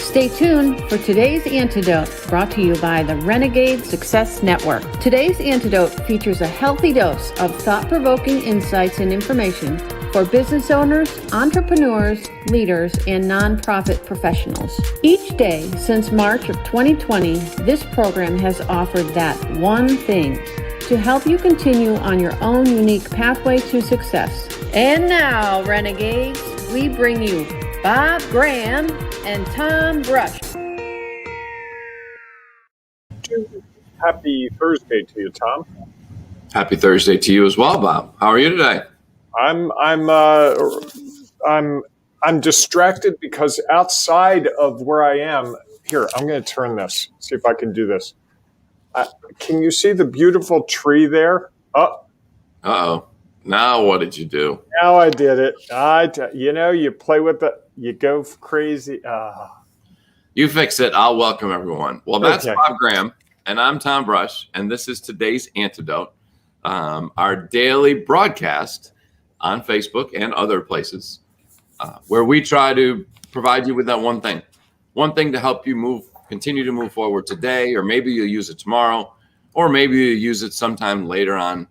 Stay tuned for today's Antidote, brought to you by the Renegade Success Network. Today's Antidote features a healthy dose of thought-provoking insights and information for business owners, entrepreneurs, leaders, and nonprofit professionals. Each day since March of 2020, this program has offered that one thing to help you continue on your own unique pathway to success. And now, Renegades, we bring you Bob Graham and Tom Brush. Happy Thursday to you, Tom. Happy Thursday to you as well, Bob. How are you today? I'm distracted because outside of where I am, here, I'm going to turn this, see if I can do this. Can you see the beautiful tree there? Uh-oh. Now what did you do? Now I did it. You play with it, you go crazy. You fix it. I'll welcome everyone. Well, that's Okay. Bob Graham, and I'm Tom Brush, and this is today's Antidote, our daily broadcast on Facebook and other places, where we try to provide you with that one thing to help you continue to move forward today, or maybe you'll use it tomorrow, or maybe you'll use it sometime later on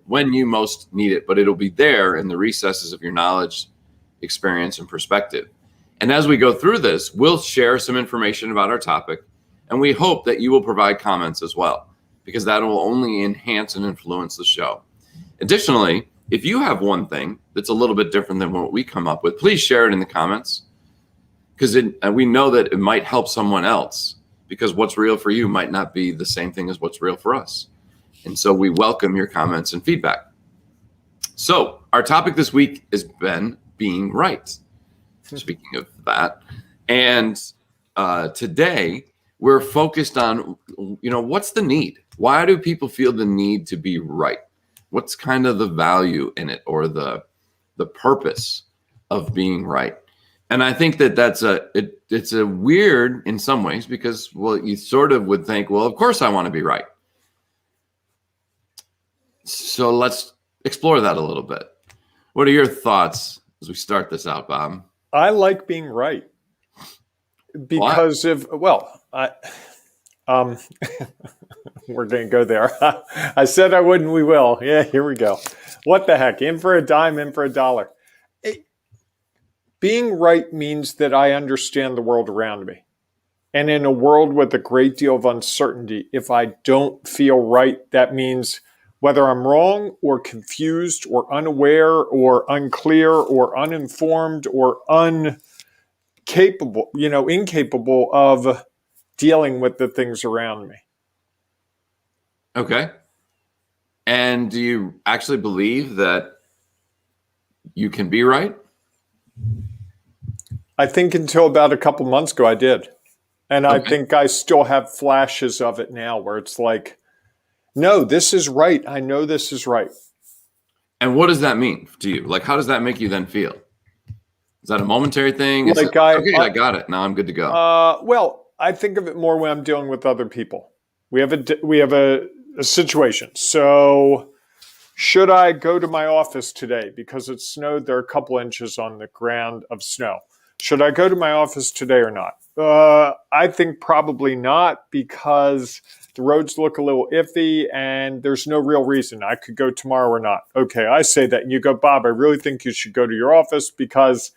when you most need it, but it'll be there in the recesses of your knowledge, experience, and perspective. And as we go through this, we'll share some information about our topic, and we hope that you will provide comments as well, because that will only enhance and influence the show. Additionally, if you have one thing that's a little bit different than what we come up with, please share it in the comments, because we know that it might help someone else, because what's real for you might not be the same thing as what's real for us. And so we welcome your comments and feedback. So our topic this week has been being right. Speaking of that, and today we're focused on, what's the need? Why do people feel the need to be right? What's kind of the value in it, or the purpose of being right? And I think that it's a weird in some ways, because, you sort of would think, of course I want to be right. So let's explore that a little bit. What are your thoughts as we start this out, Bob? I like being right because we're going to go there. I said I wouldn't, we will. Yeah, here we go. What the heck? In for a dime, in for a dollar. Being right means that I understand the world around me. And in a world with a great deal of uncertainty, if I don't feel right, that means whether I'm wrong or confused or unaware or unclear or uninformed or incapable of dealing with the things around me. Okay. And do you actually believe that you can be right? I think until about a couple months ago, I did. And okay. I think I still have flashes of it now where it's like, no, this is right. I know this is right. And what does that mean to you? Like, how does that make you then feel? Is that a momentary thing? I got it. Now I'm good to go. I think of it more when I'm dealing with other people. We have a situation. So should I go to my office today because it snowed? There are a couple inches on the ground of snow. Should I go to my office today or not? I think probably not, because the roads look a little iffy and there's no real reason. I could go tomorrow or not. Okay, I say that and you go, Bob, I really think you should go to your office because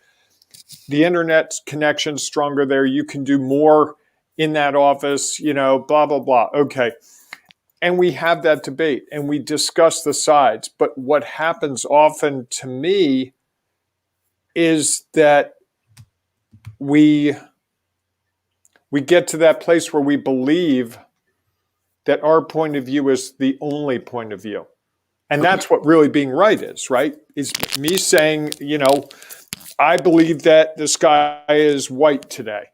the internet connection's stronger there. You can do more in that office, blah, blah, blah. Okay. And we have that debate and we discuss the sides. But what happens often to me is that we get to that place where we believe that our point of view is the only point of view. And that's what really being right is, right? Is me saying, I believe that the sky is white today.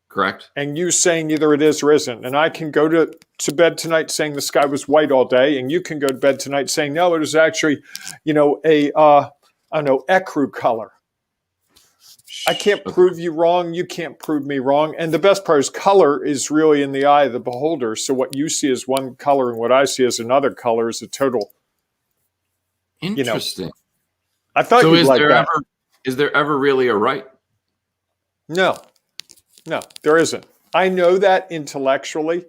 Correct. And you saying either it is or isn't. And I can go to bed tonight saying the sky was white all day. And you can go to bed tonight saying, no, it was actually, ecru color. I can't prove you wrong. You can't prove me wrong. And the best part is color is really in the eye of the beholder. So what you see as one color and what I see as another color is a total. Interesting. I thought you'd like that. Is there ever really a right? No. No, there isn't. I know that intellectually,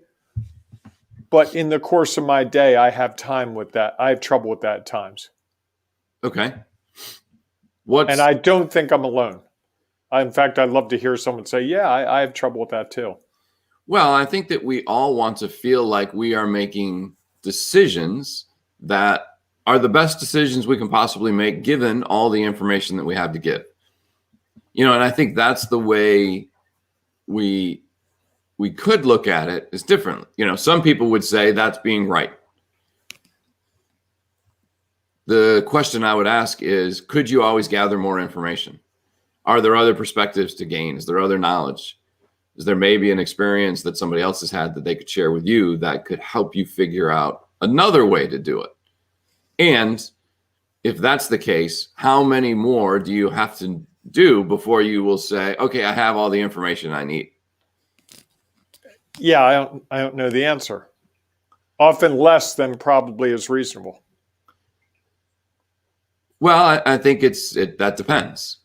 but in the course of my day, I have time with that. I have trouble with that at times. Okay. And I don't think I'm alone. In fact, I'd love to hear someone say, yeah, I have trouble with that too. Well, I think that we all want to feel like we are making decisions that are the best decisions we can possibly make given all the information that we have to give. And I think that's the way we could look at it is differently. Some people would say that's being right. The question I would ask is, could you always gather more information? Are there other perspectives to gain? Is there other knowledge? Is there maybe an experience that somebody else has had that they could share with you that could help you figure out another way to do it? And if that's the case, how many more do you have to do before you will say, okay, I have all the information I need? Yeah, I don't know the answer. Often less than probably is reasonable. Well, I think that depends.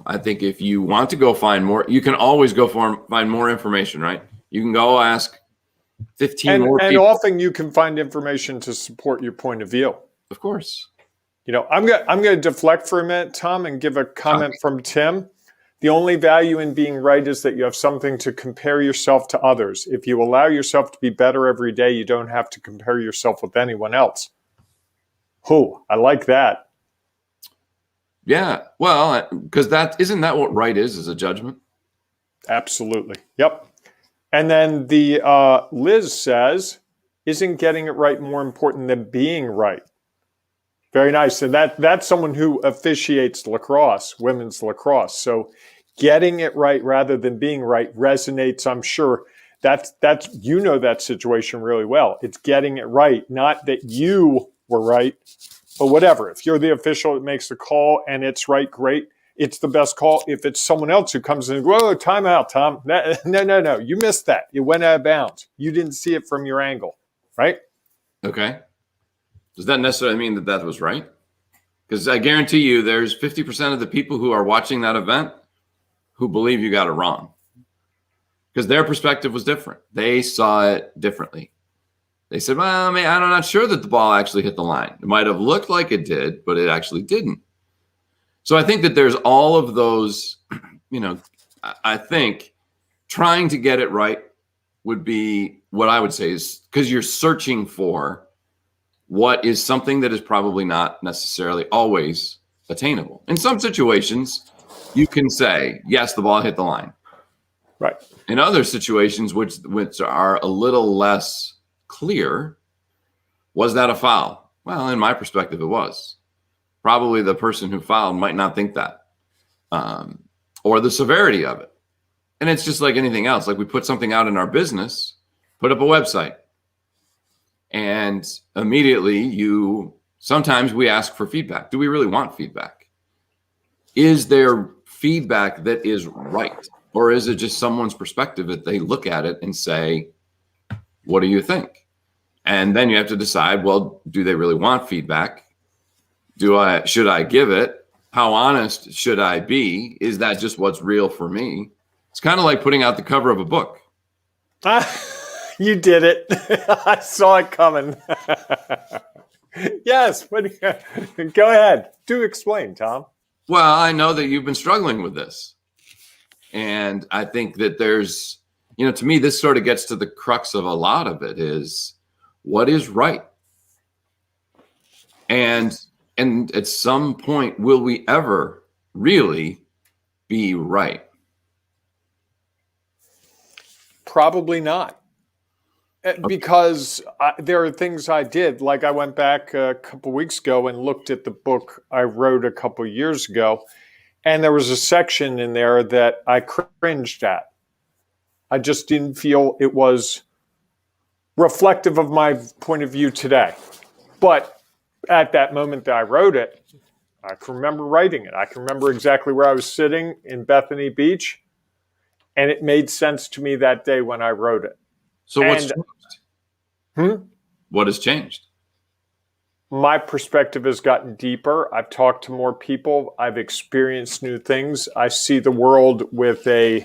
I think if you want to go find more, you can always go find more information, right? You can go ask 15 more people. And often you can find information to support your point of view. Of course. I'm going to deflect for a minute, Tom, and give a comment from Tim. The only value in being right is that you have something to compare yourself to others. If you allow yourself to be better every day, you don't have to compare yourself with anyone else. I like that. Yeah, well, because isn't that what right is a judgment? Absolutely. Yep. And then the Liz says, isn't getting it right more important than being right? Very nice. And that's someone who officiates lacrosse, women's lacrosse. So getting it right rather than being right resonates, I'm sure. That's that situation really well. It's getting it right, not that you were right, but whatever. If you're the official that makes the call and it's right, great. It's the best call. If it's someone else who comes in and goes, whoa, time out, Tom. No. You missed that. It went out of bounds. You didn't see it from your angle, right? Okay. Does that necessarily mean that was right? Because I guarantee you there's 50% of the people who are watching that event who believe you got it wrong. Because their perspective was different. They saw it differently. They said, well, I'm not sure that the ball actually hit the line. It might have looked like it did, but it actually didn't. So I think that there's all of those, I think trying to get it right would be what I would say is because you're searching for what is something that is probably not necessarily always attainable. In some situations, you can say, yes, the ball hit the line. Right. In other situations, which are a little less clear, was that a foul? Well, in my perspective, it was. Probably the person who fouled might not think that, or the severity of it. And it's just like anything else. Like we put something out in our business, put up a website, and immediately sometimes we ask for feedback. Do we really want feedback? Is there feedback that is right? Or is it just someone's perspective that they look at it and say, what do you think? And then you have to decide, well, do they really want feedback? Should I give it? How honest should I be? Is that just what's real for me? It's kind of like putting out the cover of a book. You did it. I saw it coming. Yes, but go ahead. Do explain, Tom. Well, I know that you've been struggling with this. And I think that there's, to me, this sort of gets to the crux of a lot of it is what is right? And at some point, will we ever really be right? Probably not. Because there are things I did, like I went back a couple weeks ago and looked at the book I wrote a couple years ago, and there was a section in there that I cringed at. I just didn't feel it was reflective of my point of view today. But at that moment that I wrote it, I can remember writing it. I can remember exactly where I was sitting in Bethany Beach, and it made sense to me that day when I wrote it. So what's changed? What has changed? My perspective has gotten deeper. I've talked to more people. I've experienced new things. I see the world with a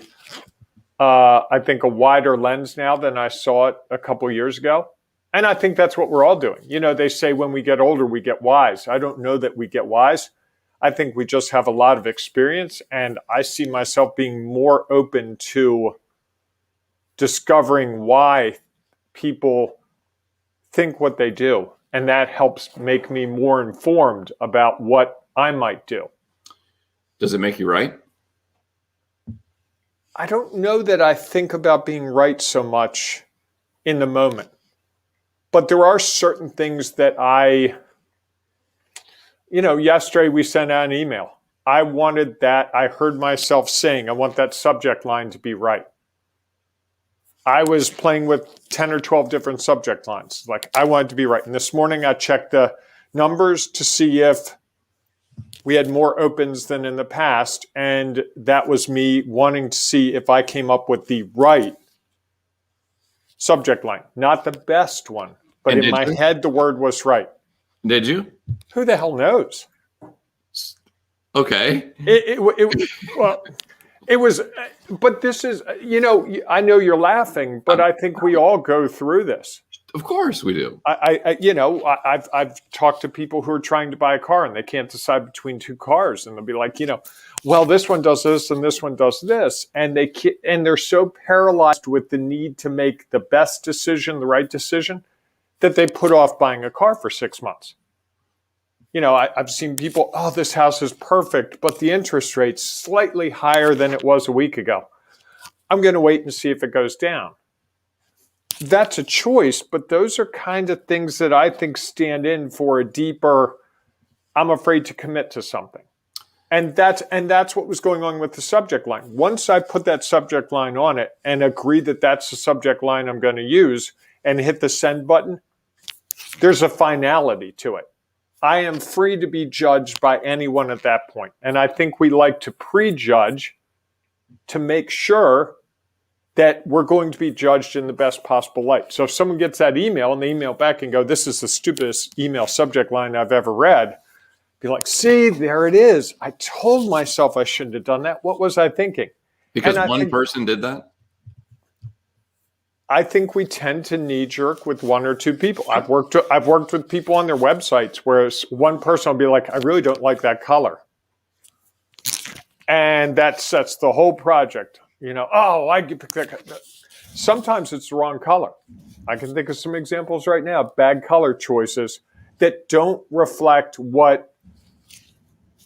I think, a wider lens now than I saw it a couple of years ago. And I think that's what we're all doing. You know, they say when we get older, we get wise. I don't know that we get wise. I think we just have a lot of experience. And I see myself being more open to discovering why people think what they do. And that helps make me more informed about what I might do. Does it make you right? I don't know that I think about being right so much in the moment. But there are certain things that yesterday we sent out an email. I wanted that. I heard myself saying, I want that subject line to be right. I was playing with 10 or 12 different subject lines. Like, I wanted to be right. And this morning I checked the numbers to see if we had more opens than in the past. And that was me wanting to see if I came up with the right subject line. Not the best one, but And in my you? head, the word was right. Did you? Who the hell knows? Okay. It was, but this is, I know you're laughing, but I think we all go through this. Of course we do. I've talked to people who are trying to buy a car and they can't decide between two cars, and they'll be like, well, this one does this and this one does this, and they're so paralyzed with the need to make the best decision, the right decision, that they put off buying a car for 6 months. I've seen people, oh, this house is perfect, but the interest rate's slightly higher than it was a week ago. I'm going to wait and see if it goes down. That's a choice, but those are kind of things that I think stand in for a deeper, I'm afraid to commit to something. And that's what was going on with the subject line. Once I put that subject line on it and agree that that's the subject line I'm going to use and hit the send button, there's a finality to it. I am free to be judged by anyone at that point. And I think we like to prejudge to make sure that we're going to be judged in the best possible light. So if someone gets that email and they email back and go, this is the stupidest email subject line I've ever read, be like, see, there it is. I told myself I shouldn't have done that. What was I thinking? Because one person did that? I think we tend to knee jerk with one or two people. I've worked with people on their websites where one person will be like, I really don't like that color. And that sets the whole project. I pick that. Sometimes it's the wrong color. I can think of some examples right now, bad color choices that don't reflect what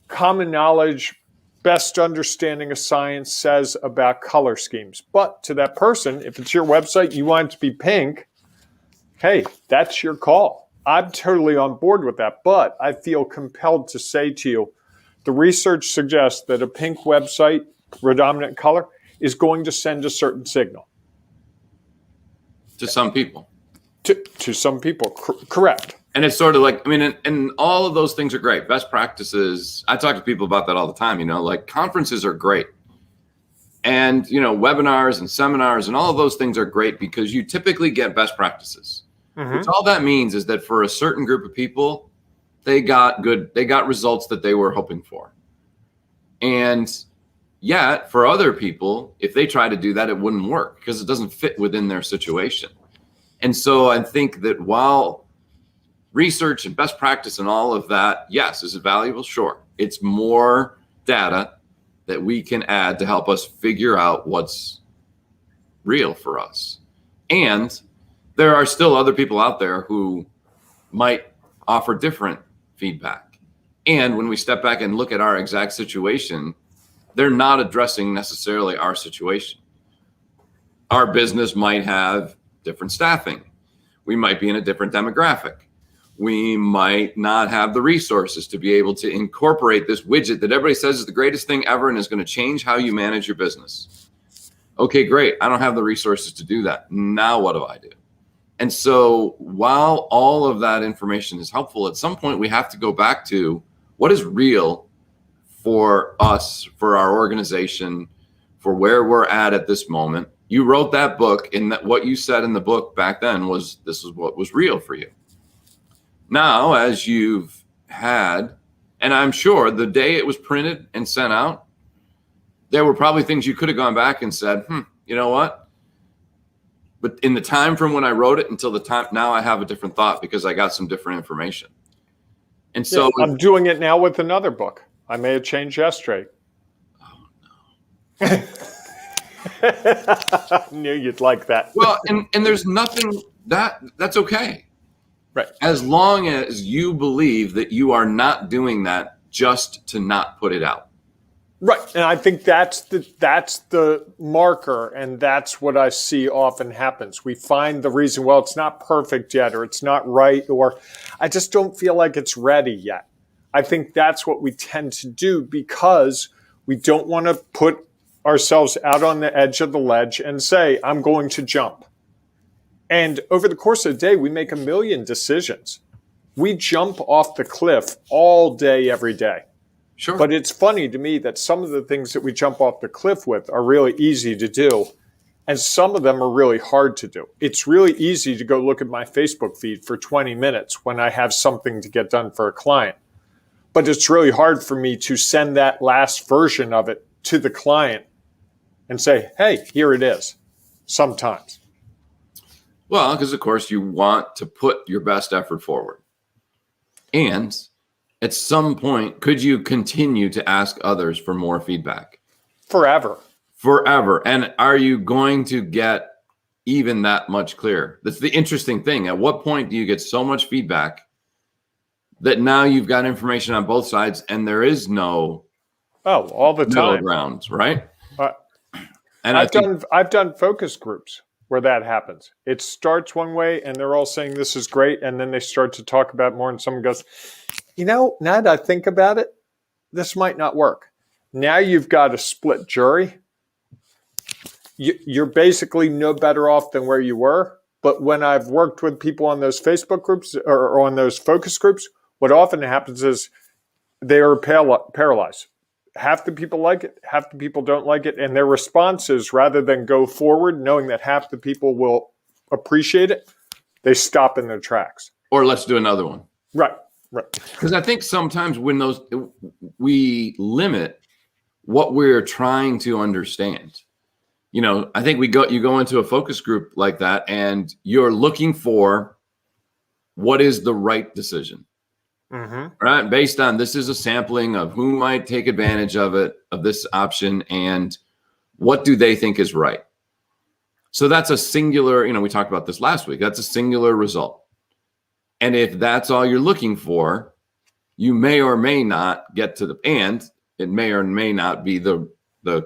common knowledge, best understanding of science says about color schemes. But to that person, if it's your website, you want it to be pink, hey, that's your call. I'm totally on board with that. But I feel compelled to say to you, the research suggests that a pink website, predominant color, is going to send a certain signal. To some people. To some people, correct. And it's sort of like, and all of those things are great. Best practices. I talk to people about that all the time, like conferences are great. And, webinars and seminars and all of those things are great because you typically get best practices. Mm-hmm. Which all that means is that for a certain group of people, they got results that they were hoping for. And yet for other people, if they try to do that, it wouldn't work because it doesn't fit within their situation. And so I think that while research and best practice and all of that, yes, is it valuable? Sure. It's more data that we can add to help us figure out what's real for us. And there are still other people out there who might offer different feedback. And when we step back and look at our exact situation, they're not addressing necessarily our situation. Our business might have different staffing. We might be in a different demographic. We might not have the resources to be able to incorporate this widget that everybody says is the greatest thing ever and is going to change how you manage your business. Okay, great. I don't have the resources to do that. Now what do I do? And so while all of that information is helpful, at some point we have to go back to what is real for us, for our organization, for where we're at this moment. You wrote that book, and that what you said in the book back then was this is what was real for you. Now, as you've had, and I'm sure the day it was printed and sent out, there were probably things you could have gone back and said, you know what? But in the time from when I wrote it until the time now, I have a different thought because I got some different information. And Yeah, so I'm doing it now with another book. I may have changed yesterday. I knew you'd like that. well, and there's nothing that's okay. Right. As long as you believe that you are not doing that just to not put it out. Right. And I think that's the marker, and that's what I see often happens. We find the reason, well, it's not perfect yet, or it's not right, or I just don't feel like it's ready yet. I think that's what we tend to do because we don't want to put ourselves out on the edge of the ledge and say, I'm going to jump. And over the course of the day, we make a million decisions. We jump off the cliff all day, every day. Sure. But it's funny to me that some of the things that we jump off the cliff with are really easy to do, and some of them are really hard to do. It's really easy to go look at my Facebook feed for 20 minutes when I have something to get done for a client. But it's really hard for me to send that last version of it to the client and say, hey, here it is, sometimes. Well, because of course you want to put your best effort forward. And at some point, could you continue to ask others for more feedback? Forever. And are you going to get even that much clearer? That's the interesting thing. At what point do you get so much feedback that now you've got information on both sides and there is no all the middle time. ground, right? And I've done focus groups where that happens. It starts one way and they're all saying this is great, and then they start to talk about more and someone goes, now that I think about it, this might not work. Now you've got a split jury. You're basically no better off than where you were. But when I've worked with people on those Facebook groups or on those focus groups, what often happens is they are paralyzed. Half the people like it, half the people don't like it. And their response is, rather than go forward knowing that half the people will appreciate it, they stop in their tracks. Or let's do another one. Right. Because I think sometimes when we limit what we're trying to understand. I think you go into a focus group like that and you're looking for what is the right decision. Mm-hmm. Right? Based on this is a sampling of who might take advantage of this option, and what do they think is right. So that's a singular, we talked about this last week. That's a singular result. And if that's all you're looking for, you may or may not get to and it may or may not be the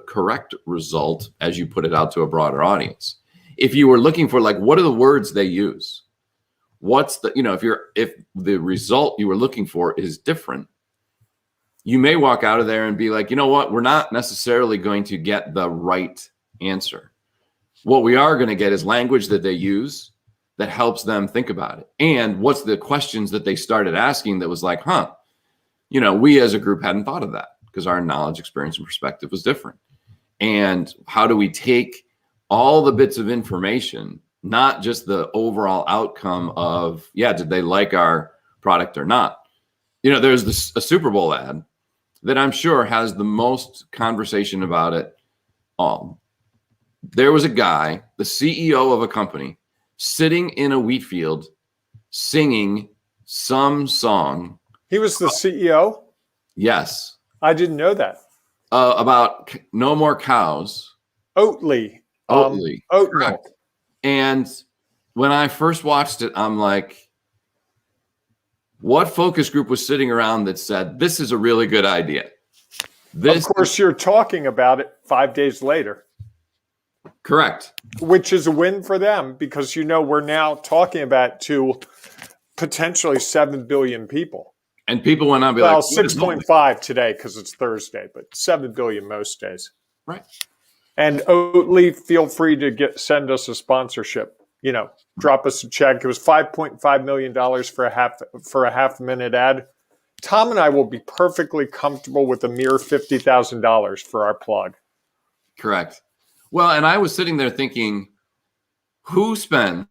correct result as you put it out to a broader audience. If you were looking for what are the words they use? What's the, if the result you were looking for is different, you may walk out of there and be like, you know what, we're not necessarily going to get the right answer. What we are going to get is language that they use that helps them think about it. And what's the questions that they started asking that was like, we as a group hadn't thought of that because our knowledge, experience, and perspective was different. And how do we take all the bits of information, not just the overall outcome of, did they like our product or not? There's a Super Bowl ad that I'm sure has the most conversation about it. There was a guy, the CEO of a company, sitting in a wheat field singing some song. He was the CEO? Yes. I didn't know that. About no more cows. Oatly. Oat milk. And when I first watched it, I'm like, what focus group was sitting around that said, this is a really good idea? Of course, you're talking about it 5 days later. Correct. Which is a win for them because, we're now talking about to potentially 7 billion people. And people went on and be well, like, 6.5 today because it's Thursday, but 7 billion most days. Right. And Oatly, feel free to send us a sponsorship. Drop us a check. It was $5.5 million for a half minute ad. Tom and I will be perfectly comfortable with a mere $50,000 for our plug. Correct. Well, and I was sitting there thinking, who spent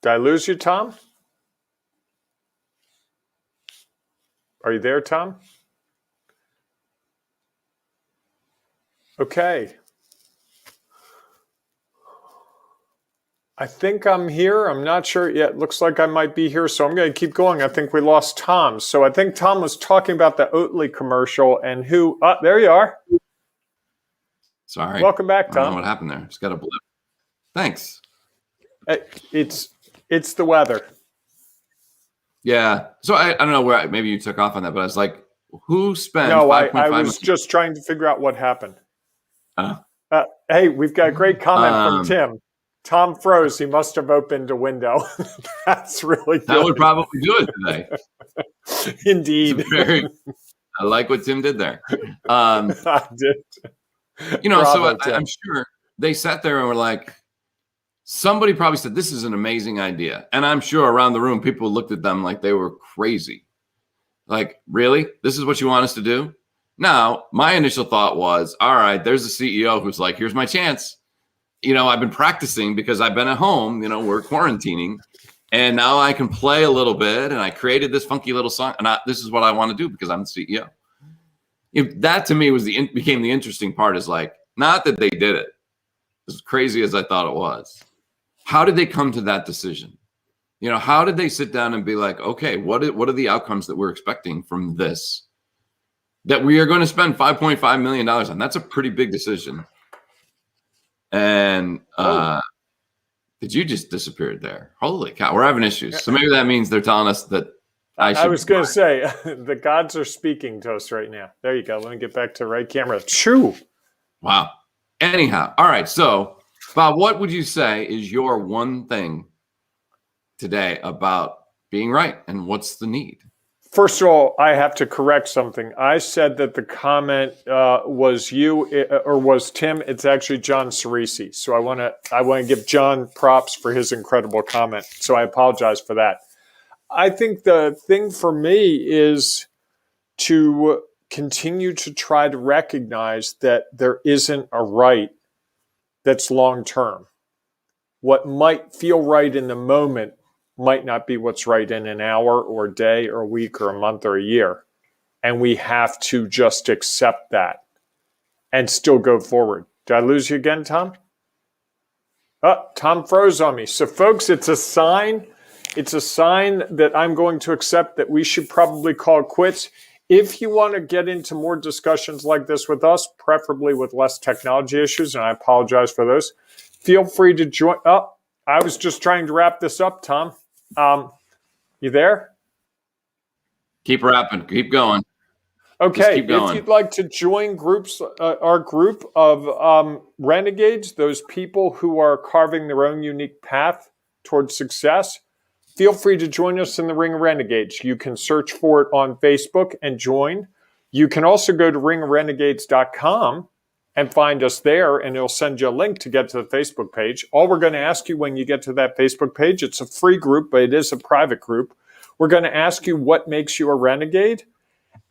Did I lose you, Tom? Are you there, Tom? Okay. I think I'm here. I'm not sure yet. Looks like I might be here, so I'm going to keep going. I think we lost Tom. So I think Tom was talking about the Oatly commercial and who. There you are. Sorry. Welcome back, Tom. I don't know what happened there. Just got a blip. Thanks. It's the weather. Yeah. So I don't know where maybe you took off on that, but I was like, who spent? No, I 5.5 was just trying to figure out what happened. million? Hey, we've got a great comment from Tim. Tom froze. He must have opened a window. That's really good. That would probably do it today. Indeed. I like what Tim did there. I did. Bravo, so I'm sure they sat there and were like, somebody probably said, this is an amazing idea. And I'm sure around the room, people looked at them like they were crazy. Like, really? This is what you want us to do? Now, my initial thought was, all right, there's a CEO who's like, here's my chance. I've been practicing because I've been at home, we're quarantining, and now I can play a little bit. And I created this funky little song, and this is what I want to do because I'm the CEO. That to me became the interesting part, is like, not that they did it, as crazy as I thought it was. How did they come to that decision? How did they sit down and be like, okay, what are the outcomes that we're expecting from this, that we are going to spend $5.5 million on? That's a pretty big decision. And did you just disappeared there? Holy cow, we're having issues. So maybe that means they're telling us that I was going to say, the gods are speaking to us right now. There you go. Let me get back to the right camera. Shoo. Wow. Anyhow, all right. So, Bob, what would you say is your one thing today about being right, and what's the need? First of all, I have to correct something. I said that the comment was you or was Tim. It's actually John Cerisi. So I want to give John props for his incredible comment. So I apologize for that. I think the thing for me is to continue to try to recognize that there isn't a right that's long term. What might feel right in the moment might not be what's right in an hour or a day or a week or a month or a year. And we have to just accept that and still go forward. Did I lose you again, Tom? Tom froze on me. So folks, it's a sign. It's a sign that I'm going to accept that we should probably call it quits. If you want to get into more discussions like this with us, preferably with less technology issues, and I apologize for those, feel free to join. I was just trying to wrap this up, Tom. You there? Keep rapping. Keep going. Okay. Keep going. If you'd like to join our group of renegades, those people who are carving their own unique path towards success, feel free to join us in the Ring of Renegades. You can search for it on Facebook and join. You can also go to ringofrenegades.com and find us there, and it'll send you a link to get to the Facebook page. All we're going to ask you when you get to that Facebook page, it's a free group, but it is a private group. We're going to ask you what makes you a renegade.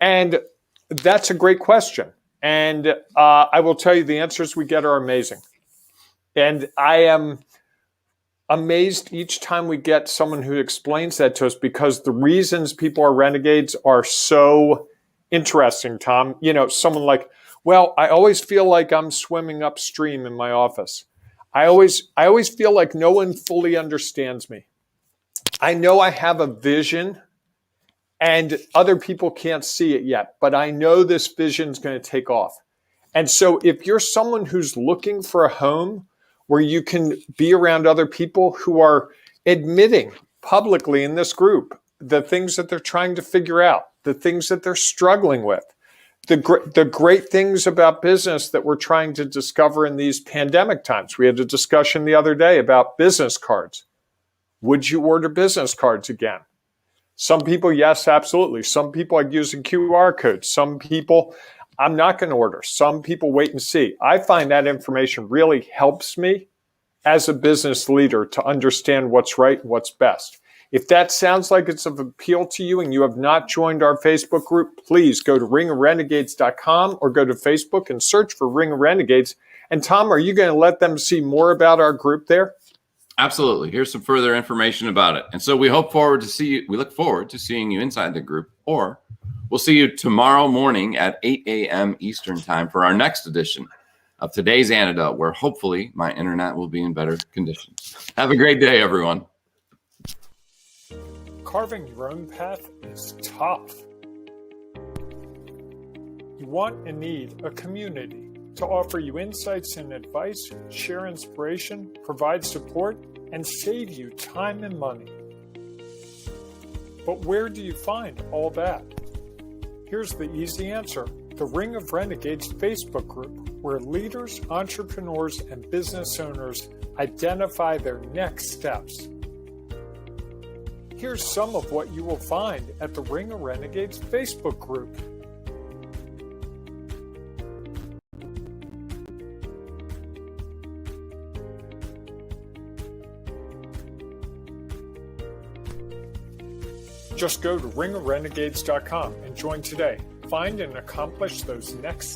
And that's a great question. And I will tell you the answers we get are amazing. And I am amazed each time we get someone who explains that to us, because the reasons people are renegades are so interesting, Tom. Someone like, well, I always feel like I'm swimming upstream in my office. I always feel like no one fully understands me. I know I have a vision and other people can't see it yet, but I know this vision is going to take off. And so if you're someone who's looking for a home where you can be around other people who are admitting publicly in this group the things that they're trying to figure out, the things that they're struggling with, the great things about business that we're trying to discover in these pandemic times. We had a discussion the other day about business cards. Would you order business cards again? Some people, yes, absolutely. Some people are using QR codes. Some people, I'm not going to order. Some people wait and see. I find that information really helps me as a business leader to understand what's right and what's best. If that sounds like it's of appeal to you and you have not joined our Facebook group, please go to ringofrenegades.com or go to Facebook and search for Ring of Renegades. And Tom, are you going to let them see more about our group there? Absolutely. Here's some further information about it. And so we look forward to seeing you inside the group, or We'll see you tomorrow morning at 8 a.m. Eastern time for our next edition of Today's Antidote, where hopefully my internet will be in better condition. Have a great day, everyone. Carving your own path is tough. You want and need a community to offer you insights and advice, share inspiration, provide support, and save you time and money. But where do you find all that? Here's the easy answer: the Ring of Renegades Facebook group, where leaders, entrepreneurs, and business owners identify their next steps. Here's some of what you will find at the Ring of Renegades Facebook group. Just go to ringofrenegades.com and join today. Find and accomplish those next